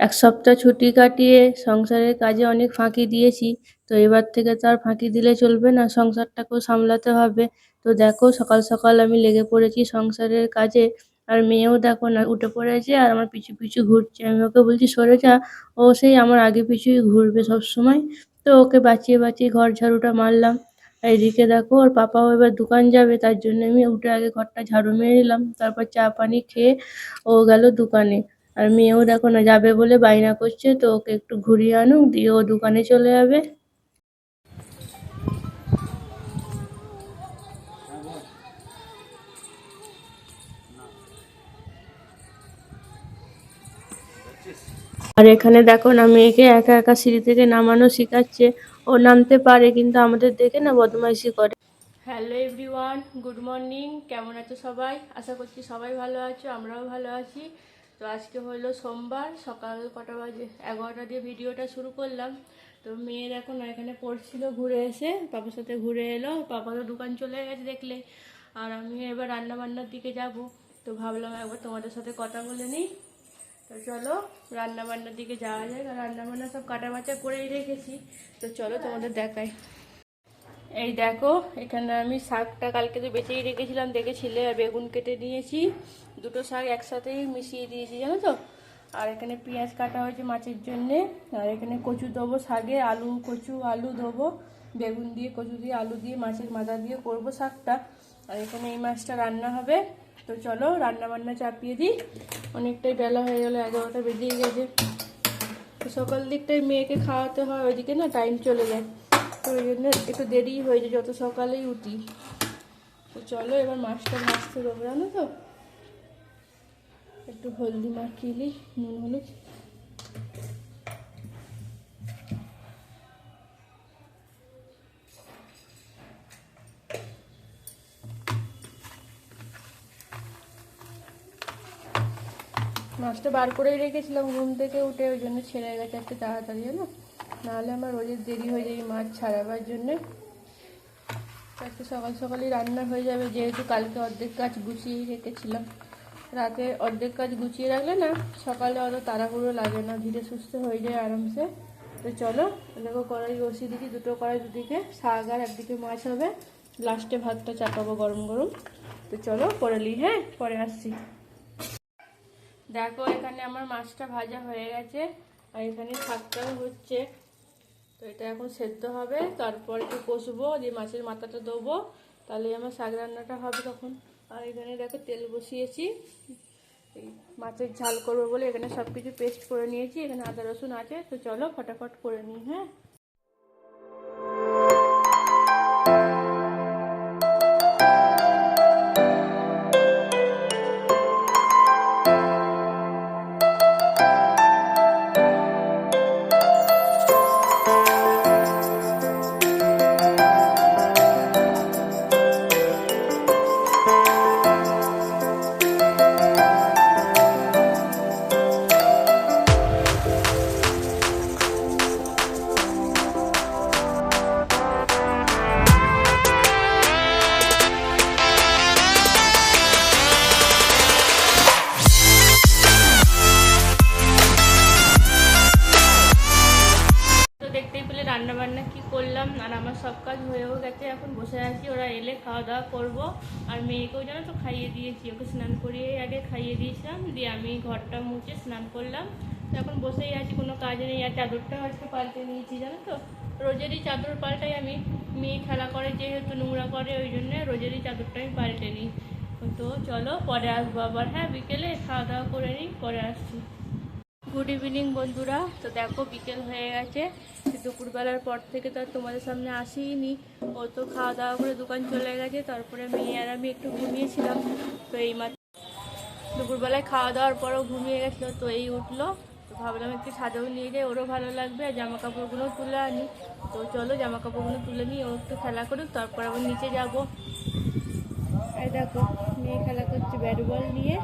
এক সপ্তাহ ছুটি কাটিয়ে সংসারের কাজে অনেক ফাঁকি দিয়েছি। তো এবার থেকে তো আর ফাঁকি দিলে চলবে না, সংসারটাকেও সামলাতে হবে। তো দেখো সকাল সকাল আমি লেগে পড়েছি সংসারের কাজে। আর মেয়েও দেখো না উঠে পড়েছে আর আমার পিছু পিছু ঘুরছে। আমি ওকে বলছি সরে যা, ও সেই আমার আগে পিছুই ঘুরবে সবসময়। তো ওকে বাঁচিয়ে বাঁচিয়ে ঘর ঝাড়ুটা মারলাম। আর এদিকে দেখো ওর পাপাও এবার দোকান যাবে, তার জন্য আমি উঠে আগে ঘরটা ঝাড়ু মেরে নিলাম, তারপর চা পানি খেয়ে ও গেল দোকানে। আর মেয়েও দেখো না যাবে বলে বায়না করছে, তো ওকে একটু ঘুরিয়ে আনুক, দিয়ে ও দোকানে চলে যাবে। আর এখানে দেখো না মেয়েকে একা একা সিঁড়ি থেকে নামানো শেখাচ্ছে। ও নামতে পারে কিন্তু আমাদের দেখে না বদমাইশি করে। Hello everyone, good morning. কেমন আছো সবাই? আশা করছি সবাই ভালো আছো, আমরাও ভালো আছি। তো আজকে হলো সোমবার, সকাল কটা বাজে 11টা দিয়ে ভিডিওটা শুরু করলাম। তো মেয়ে দেখো না এখানে পড়ছিল, ঘুরে এসে পাপার সাথে ঘুরে এলো। পাপা তো দোকান চলে গেছে দেখলে। আর আমি এবার রান্না বান্নার দিকে যাব। তো ভাবলাম একবার তোমাদের সাথে কথা বলে নিই। তো চলো রান্না বান্নার দিকে যাওয়া যায়। রান্না বান্না সব কাটা বাছা করেই রেখেছি। তো চলো তোমাদের দেখাই। এই দেখো এখানে আমি শাকটা কালকে তো বেঁচেই রেখেছিলাম, দেখেছিলে। আর বেগুন কেটে নিয়েছি, দুটো শাক একসাথেই মিশিয়ে দিয়েছি জানো তো। আর এখানে পেঁয়াজ কাটা হয়েছে মাছের জন্যে। আর এখানে কচু দেবো শাকে, আলু কচু আলু দেবো, বেগুন দিয়ে কচু দিয়ে আলু দিয়ে মাছের মাথা দিয়ে করবো শাকটা। আর এখানে এই মাছটা রান্না হবে। তো চলো রান্না বান্না চাপিয়ে দিই, অনেকটাই বেলা হয়ে গেলো, 11টা বেজেই গেছে। তো সকাল দিকটাই মেয়েকে খাওয়াতে হয়, ওইদিকে না টাইম চলে যায়। তো ওই জন্য একটু দেরি হয়ে যায় যত সকালেই উঠি। তো চলো এবার মাছটা ভাজতে দেবো জানো তো। একটু হলদি মাখিয়ে নিই, নুন হলুদ। মাছটা বার করেই রেখেছিলাম ঘুম থেকে উঠে, ওই জন্য ছেড়ে গেছে একটু তাড়াতাড়ি জানো। নাহলে আমার রোজের দেরি হয়ে যায় মাছ ছাড়াবার জন্যে। আজকে সকাল সকালই রান্না হয়ে যাবে, যেহেতু কালকে অর্ধেক কাজ গুছিয়েই রেখেছিলাম। রাতে অর্ধেক কাজ গুছিয়ে রাখলে না সকালে অত তাড়াহুড়ো লাগে না, ধীরে সুস্থে হয়ে যায় আরামসে। তো চলো দেখো কড়াই বসিয়ে দিচ্ছি, দুটো কড়াই, দুদিকে শাক আর একদিকে মাছ হবে। লাস্টে ভাতটা চাপাবো গরম গরম। তো চলো করে নিই, হ্যাঁ পরে আসছি। দেখো এখানে আমার মাছটা ভাজা হয়ে গেছে, আর এখানে শাকটাও হচ্ছে। তো এটা এখন সেদ্ধ হবে, তারপর একটু কষবো, দিয়ে মাছের মাথাটা দেবো, তাহলে আমার শাক রান্নাটা হবে তখন। আর এখানে দেখো তেল বসিয়েছি, এই মাছের ঝাল করবো বলে এখানে সব কিছু পেস্ট করে নিয়েছি। এখানে আদা রসুন আছে, তো চলো ফটাফট করে নিই, হ্যাঁ। রান্না বান্না কি করলাম, আর আমার সব কাজ হয়েও গেছে। এখন বসে আছি, ওরা এলে খাওয়া দাওয়া করবো। আর মেয়েকেও জানো তো খাইয়ে দিয়েছি, ওকে স্নান করিয়ে আগে খাইয়ে দিয়েছিলাম, দিয়ে আমি ঘরটা মুছে স্নান করলাম। তো এখন বসেই আছি, কোনো কাজ নেই। আর চাদরটাও আজকে পাল্টে নিয়েছি জানো তো, রোজেরই চাদর পাল্টাই আমি। মেয়ে খেলা করে যেহেতু, নোংরা করে, ওই জন্য রোজেরই চাদরটা আমি পাল্টে নিই। তো চলো পরে আসবো আবার, হ্যাঁ বিকেলে খাওয়া দাওয়া করে নিই, পরে আসছি। গুড ইভিনিং বন্ধুরা। তো দেখো বিকেল হয়ে গেছে, দুপুরবেলার পর থেকে তো আর তোমাদের সামনে আসিনি। ও তো খাওয়া দাওয়া করে দোকান চলে গেছে, তারপরে মেয়ে আর আমি একটু ঘুমিয়েছিলাম। তো এই মাত্র দুপুরবেলায় খাওয়া দাওয়ার পরও ঘুমিয়ে গেছিলো, তো এই উঠলো। তো ভাবলাম একটু ছাদেও নিয়ে যাই, ওরও ভালো লাগবে, আর জামা কাপড়গুলো তুলে আনি। তো চলো জামা কাপড়গুলো তুলে নিই, ও একটু খেলা করুক, তারপর আবার নিচে যাবো। এই দেখো মেয়ে খেলা করছে ব্যাট বল নিয়ে।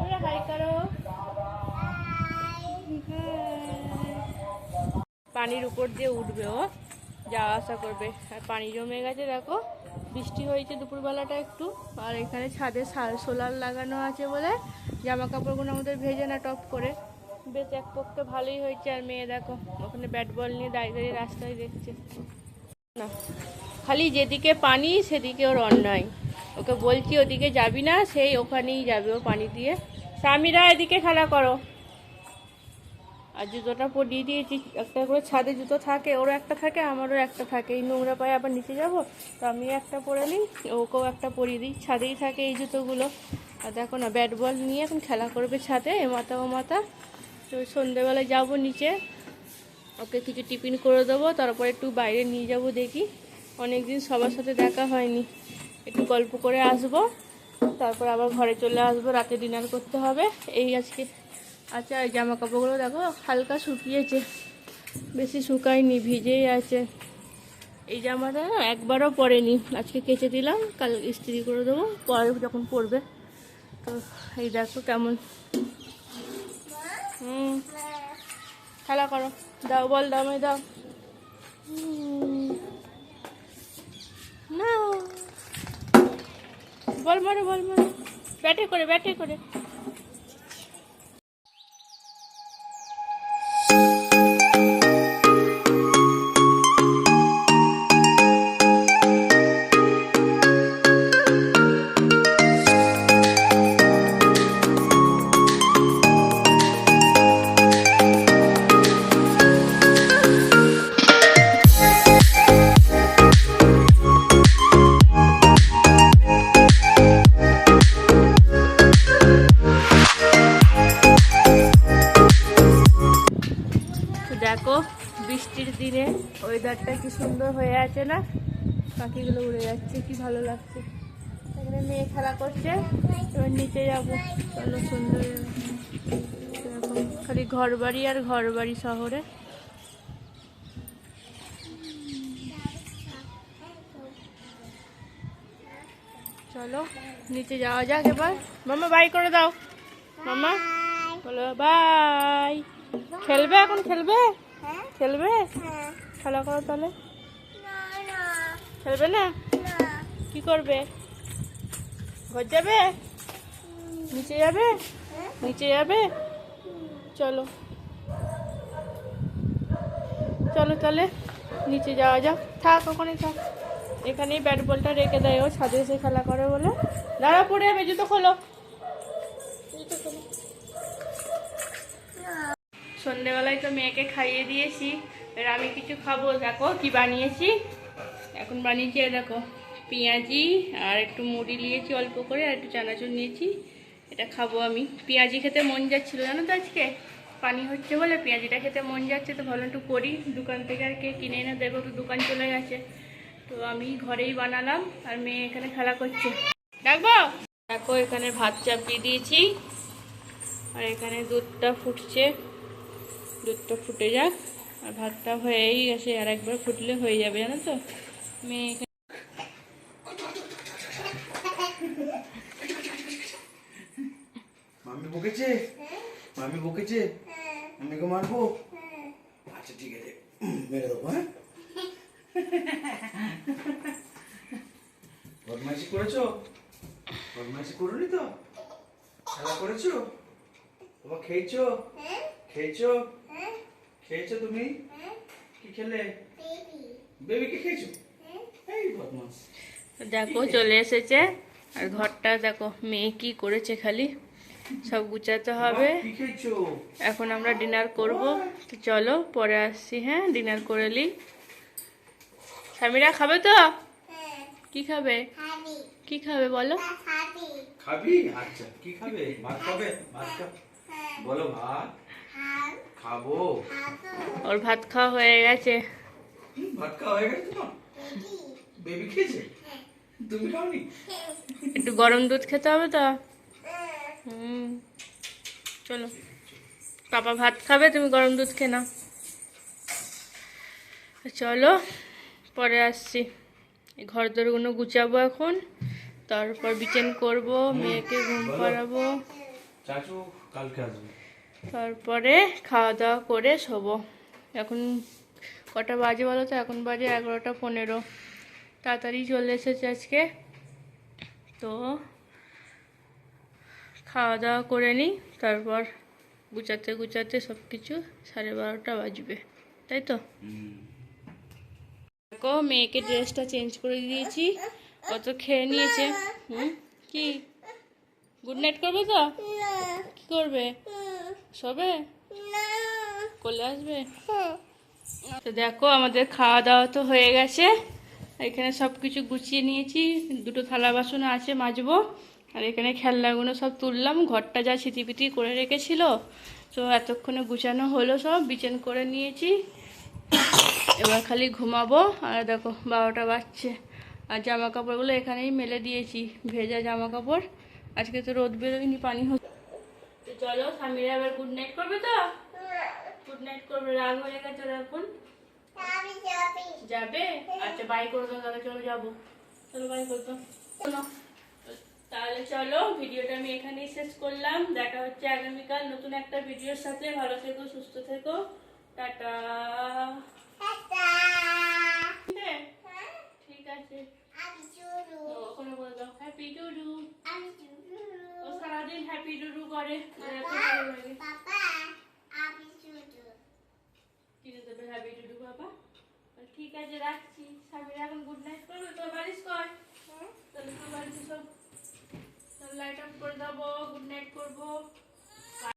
ওরা হাই করো। পানির উপর দিয়ে উঠবে, ও যাওয়া আসা করবে। আর পানি জমে গেছে দেখো, বৃষ্টি হয়েছে দুপুরবেলাটা একটু। আর এখানে ছাদে সোলার লাগানো আছে বলে জামা কাপড়গুলো আমাদের ভেজে না টপ করে, বেশ এক পক্ষে ভালোই হয়েছে। আর মেয়ে দেখো ওখানে ব্যাট বল নিয়ে দাঁড়িয়ে দাঁড়িয়ে রাস্তায় দেখছে না, খালি যেদিকে পানি সেদিকে ওর অন্যায়। ওকে বলছি ওদিকে যাবি না, সেই ওখানেই যাবে ও পানি দিয়ে। স্বামীরা এদিকে খেলা করো। আর জুতোটা পরিয়ে দিয়েছি, একটা করে ছাদে জুতো থাকে, ওরও একটা থাকে আমারও একটা থাকে। এই নোংরা পায়ে আবার নিচে যাব, তো আমি একটা পরে নিই, ওকেও একটা পরিয়ে দিই। ছাদেই থাকে এই জুতোগুলো। আর দেখো না ব্যাট বল নিয়ে এখন খেলা করবে ছাদে, এ মাথা ও মাথা। তো সন্ধ্যেবেলায় যাবো নিচে, ওকে কিছু টিফিন করে দেবো, তারপর একটু বাইরে নিয়ে যাব। দেখি, অনেক দিন সবার সাথে দেখা হয়নি, একটু গল্প করে আসবো, তারপর আবার ঘরে চলে আসবো। রাতে ডিনার করতে হবে এই আজকে। আচ্ছা, এই জামা কাপড়গুলো দেখো হালকা শুকিয়েছে, বেশি শুকায়নি, ভিজেই আছে। এই জামাটা না একবারও পরেনি, আজকে কেচে দিলাম, কাল ইস্ত্রি করে দেবো পরে যখন পরবে। তো এই দেখো কেমন। খেলা করো, দাও বল, দাও আমায় দাও। না, বল মারো, বল মারো, ব্যাটে করে, ব্যাটে করে। দেখো বৃষ্টির দিনে ওয়েদারটা কি সুন্দর হয়ে আছে না, পাখিগুলো উড়ে যাচ্ছে, কি ভালো লাগছে। এখানে মেয়ে খেলা করছে, এবার নিচে যাবো। চলো, সুন্দর এরকম খালি ঘর বাড়ি আর ঘর বাড়ি শহরে। চলো নিচে যাওয়া যাক এবার। মামা বাই করে দাও, মামা বলো বাই। খেলবে এখন, খেলবে, খেলবে, খেলা করো তাহলে। খেলবে না, কি করবে, ঘর যাবে, নিচে যাবে, নিচে যাবে। চলো চলো তাহলে নিচে যাওয়া যাক। থাক ওখানে থাক, এখানেই ব্যাট বলটা রেখে দেয়, ও ছাদে এসে খেলা করে বলে। দাঁড়া, পড়ে যাবে, জুতো খোলো, জুতো খোলো। সন্ধেবেলায় তো মেয়েকে খাইয়ে দিয়েছি, এবার আমি কিছু খাবো। দেখো কি বানিয়েছি, এখন বানিয়েছি দেখো পেঁয়াজি আর একটু মুড়ি নিয়েছি অল্প করে, আর একটু চানাচুর নিয়েছি, এটা খাবো আমি। পেঁয়াজি খেতে মন যাচ্ছিল জানো তো, আজকে পানি হচ্ছে বলে পেঁয়াজিটা খেতে মন যাচ্ছে, তো ভালো একটু করি। দোকান থেকে আর কে কিনে এনে দেবো, তো দোকান চলে গেছে, তো আমি ঘরেই বানালাম। আর মেয়ে এখানে খেলা করছে, ডাকবো। দেখো এখানে ভাত চাপিয়ে দিয়েছি, আর এখানে দুধটা ফুটছে, দুধটা ফুটে যাক। আর ভাতটা হয়েই গেছে, আর একবার ফুটলে হয়ে যাবে জানো তো। মেয়ে মামি বকেছে, মামি বকেছে, মামিকে মারবো। আচ্ছা ঠিক আছে, মেরে দেবো। হ্যাঁ, বদমাইশি করেছো, বদমাইশি করোনি তো, খেলা করেছো, তোমার খেয়েছো, খেয়েছো, খেয়েছো তুমি, কি খেলে, বেবিকে খেয়েছো, এই বদমাস। দেখো চলে এসেছে, আর ঘরটা দেখো মেয়ে কি করেছে, খালি সব গুছাতে হবে। এখন আমরা ডিনার করব, তো চলো পরে আসছি। হ্যাঁ, ডিনার করে নি। স্বামীরা খাবে তো, কি খাবে, কি খাবে বলো, খাবি? আচ্ছা কি খাবে, ভাত খাবে, ভাত খাবে, বলো ভাত খাবো। ওর ভাত খাওয়া হয়ে গেছে। ভাত খাওয়া হয়ে গেছে তোমার, বেবি খেয়েছে, তুমি খাওনি? একটু গরম দুধ খেতে হবে তো। চলো, পাপা ভাত খাবে, তুমি গরম দুধ খেয়ে নাও। চলো পরে আসছি, ঘর দরগুলো গুছাবো এখন, তারপর বিচেন করব, মেয়েকে ঘুম পাড়াবো, চাচু কালকে আসবে, তারপরে খাওয়া দাওয়া করে শোবো। এখন কটা বাজে বলো তো, এখন বাজে 11:15। তাড়াতাড়ি চলে এসেছে আজকে, তো খাওয়া দাওয়া করে নিই, তারপর গুছাতে গুছাতে সব কিছু 12:30টা বাজবে, তাই তো? দেখো মেয়েকে ড্রেসটা চেঞ্জ করে দিয়েছি, কত খেয়ে নিয়েছে। কি গুড নাইট করবে তো? কি করবে? শোবে? কোলে আসবে? তো দেখো আমাদের খাওয়া দাওয়া তো হয়ে গেছে, এখানে সব কিছু গুছিয়ে নিয়েছি, 2টো থালা বাসন আছে মাজবো, আর এখানে খেলনাগুলো সব তুললাম, ঘরটা যা ছিটিপিটি করে রেখেছিল তো এতক্ষণে গুছানো হলো, সব বিছান করে নিয়েছি, এবার খালি ঘুমাবো। আর দেখো 12টা বাজছে, আর জামা কাপড়গুলো এখানেই মেলে দিয়েছি, ভেজা জামা কাপড়, আজকে তো রোদ বেরোয়নি, পানি হচ্ছে। তো চলো স্বামীরা এবার গুড নাইট করবে তো? গুড নাইট করবে, রাগ হয়ে গেছে ওরা এখন যাবে। আচ্ছা বাই করে দাও তাহলে, চলো যাবো, চলো বাই করে দাও। তাহলে চলো ভিডিওটা আমি এখানেই শেষ করলাম, দেখা হচ্ছে আগামীকাল নতুন একটা ভিডিওর সাথে। ভালো থেকো, সুস্থ থেকো, টাটা। ঠিক আছে, ওখানে বলে দাও হ্যাপি ডুডু। ও সারাদিন হ্যাপি ডুডু করে, কিনে দেবে হ্যাপি ডুডু বাবা। ঠিক আছে রাখছি, স্বামীরা এখন গুড নাইট করবে তো, বালিশ কর, তাহলে তো বাড়িতে সব লাইট অফ করে দেবো।